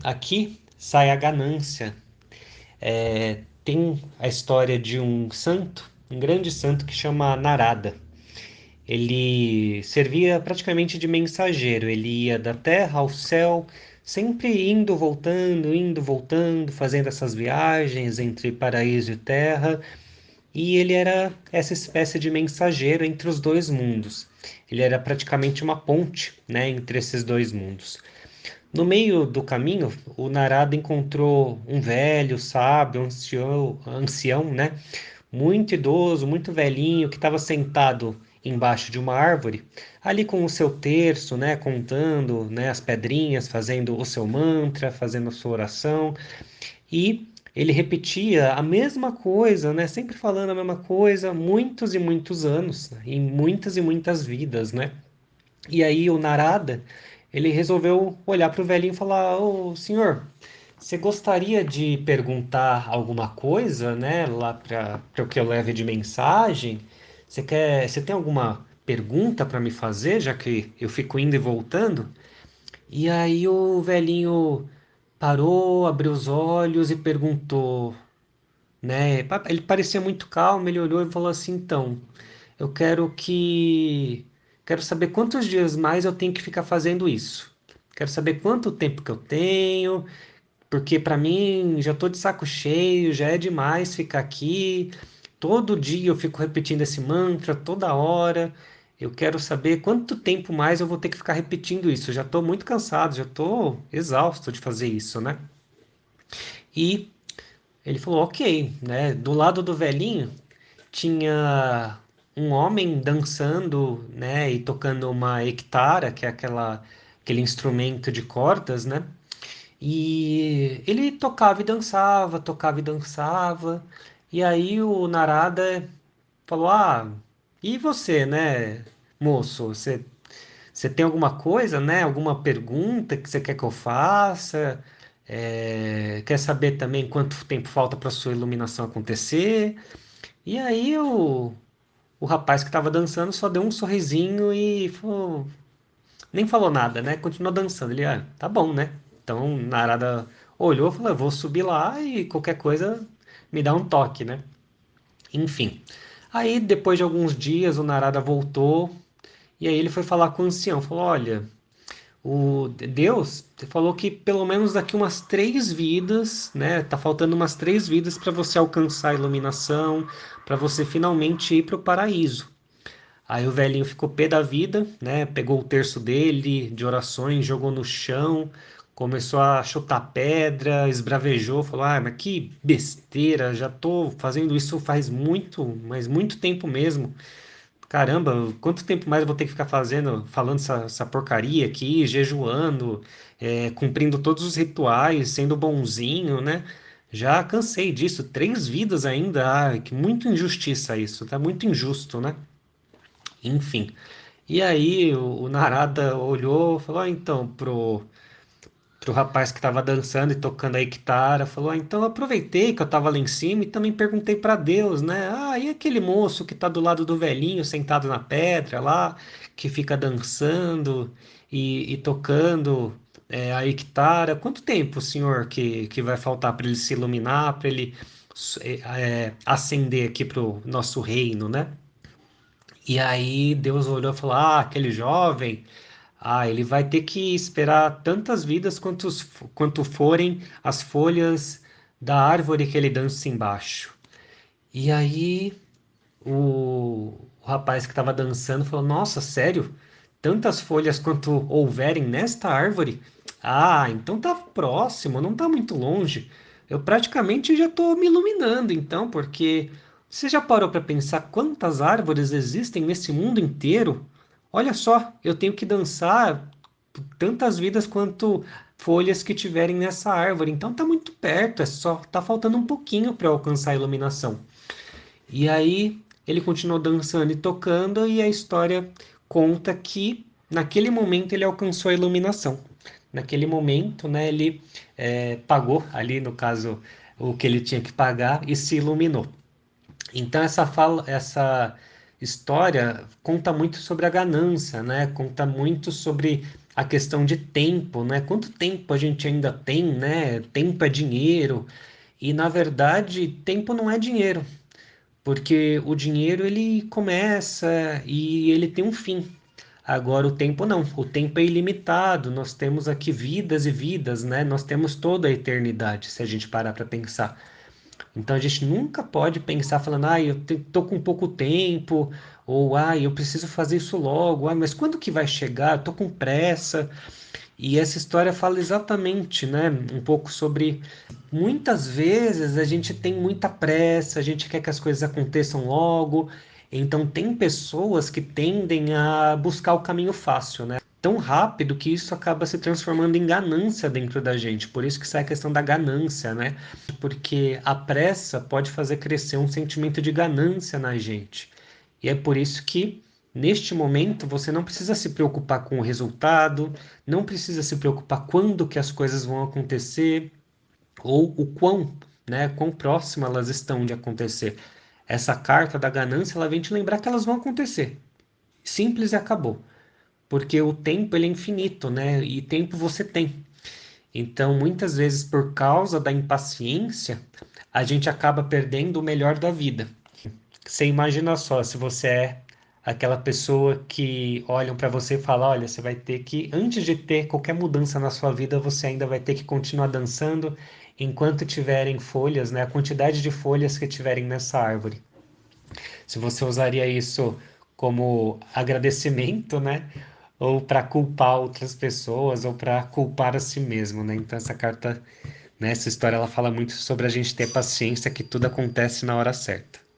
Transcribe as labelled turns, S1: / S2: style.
S1: Aqui sai a ganância. Tem a história de um santo, um grande santo que chama Narada. Ele servia praticamente de mensageiro. Ele ia da terra ao céu, sempre indo, voltando, fazendo essas viagens entre paraíso e terra. E ele era essa espécie de mensageiro entre os dois mundos. Ele era praticamente uma ponte, né, entre esses dois mundos. No meio do caminho, o Narada encontrou um velho, sábio, ancião, né? Muito idoso, muito velhinho, que estava sentado embaixo de uma árvore, ali com o seu terço, né? Contando, né, as pedrinhas, fazendo o seu mantra, fazendo a sua oração. E ele repetia a mesma coisa, né? Sempre falando a mesma coisa, muitos e muitos anos, né, em muitas e muitas vidas, né? E aí o Narada, ele resolveu olhar para o velhinho e falar: Ô senhor, você gostaria de perguntar alguma coisa, né, lá para o que eu leve de mensagem? Você tem alguma pergunta para me fazer, já que eu fico indo e voltando? E aí o velhinho parou, abriu os olhos e perguntou, né? Ele parecia muito calmo, ele olhou e falou assim: então, eu quero saber quantos dias mais eu tenho que ficar fazendo isso. Quero saber quanto tempo que eu tenho, porque para mim já tô de saco cheio, já é demais ficar aqui. Todo dia eu fico repetindo esse mantra toda hora. Eu quero saber quanto tempo mais eu vou ter que ficar repetindo isso. Eu já tô muito cansado, já tô exausto de fazer isso, né? E ele falou, ok, né? Do lado do velhinho tinha um homem dançando, né, e tocando uma equitara, que é aquele instrumento de cordas, né? E ele tocava e dançava. E aí o Narada falou: Ah, e você, né, moço? Você tem alguma coisa, né? Alguma pergunta que você quer que eu faça? Quer saber também quanto tempo falta para sua iluminação acontecer? E aí o rapaz que estava dançando só deu um sorrisinho e nem falou nada, né? Continuou dançando. Ele, tá bom, né? Então Narada olhou e falou: vou subir lá e qualquer coisa me dá um toque, né? Enfim. Aí depois de alguns dias o Narada voltou e aí ele foi falar com o ancião. Falou: olha. O Deus falou que pelo menos daqui umas 3 vidas, né? Tá faltando umas 3 vidas para você alcançar a iluminação, para você finalmente ir para o paraíso. Aí o velhinho ficou pé da vida, né? Pegou o terço dele de orações, jogou no chão, começou a chutar pedra, esbravejou, falou: Ah, mas que besteira, já tô fazendo isso faz muito, mas muito tempo mesmo. Caramba, quanto tempo mais eu vou ter que ficar falando essa porcaria aqui, jejuando, cumprindo todos os rituais, sendo bonzinho, né? Já cansei disso. 3 vidas ainda. Ai, que muito injustiça isso. Tá muito injusto, né? Enfim. E aí o Narada olhou, e falou: então, pro rapaz que estava dançando e tocando a guitarra, falou: então eu aproveitei que eu estava lá em cima e também perguntei para Deus, né? Ah, e aquele moço que está do lado do velhinho, sentado na pedra lá, que fica dançando e tocando a guitarra, quanto tempo, senhor, que vai faltar para ele se iluminar, para ele ascender aqui para o nosso reino, né? E aí Deus olhou e falou: Ah, aquele jovem, ele vai ter que esperar tantas vidas quanto forem as folhas da árvore que ele dança embaixo. E aí o rapaz que estava dançando falou: Nossa, sério? Tantas folhas quanto houverem nesta árvore? Ah, então tá próximo, não tá muito longe. Eu praticamente já estou me iluminando, então, porque você já parou para pensar quantas árvores existem nesse mundo inteiro? Olha só, eu tenho que dançar tantas vidas quanto folhas que tiverem nessa árvore. Então tá muito perto, é só tá faltando um pouquinho para alcançar a iluminação. E aí ele continuou dançando e tocando, e a história conta que naquele momento ele alcançou a iluminação. Naquele momento, né, ele pagou ali, no caso, o que ele tinha que pagar e se iluminou. Então essa história conta muito sobre a ganância, né? Conta muito sobre a questão de tempo, né? Quanto tempo a gente ainda tem, né? Tempo é dinheiro. E na verdade, tempo não é dinheiro, porque o dinheiro ele começa e ele tem um fim. Agora o tempo não, o tempo é ilimitado. Nós temos aqui vidas e vidas, né? Nós temos toda a eternidade, se a gente parar para pensar. Então a gente nunca pode pensar falando, tô com pouco tempo, ou eu preciso fazer isso logo, mas quando que vai chegar? Eu tô com pressa. E essa história fala exatamente, né, um pouco sobre muitas vezes a gente tem muita pressa, a gente quer que as coisas aconteçam logo. Então tem pessoas que tendem a buscar o caminho fácil, né? Tão rápido que isso acaba se transformando em ganância dentro da gente. Por isso que sai a questão da ganância, né? Porque a pressa pode fazer crescer um sentimento de ganância na gente. E é por isso que, neste momento, você não precisa se preocupar com o resultado, não precisa se preocupar quando que as coisas vão acontecer ou o quão, né, quão próximo elas estão de acontecer. Essa carta da ganância, ela vem te lembrar que elas vão acontecer. Simples e acabou. Porque o tempo ele é infinito, né? E tempo você tem. Então, muitas vezes, por causa da impaciência, a gente acaba perdendo o melhor da vida. Você imagina só, se você é aquela pessoa que olham para você e falam, olha, você vai ter que, antes de ter qualquer mudança na sua vida, você ainda vai ter que continuar dançando enquanto tiverem folhas, né? A quantidade de folhas que tiverem nessa árvore. Se você usaria isso como agradecimento, né? Ou para culpar outras pessoas, ou para culpar a si mesmo, né? Então essa carta, né, essa história, ela fala muito sobre a gente ter paciência, que tudo acontece na hora certa.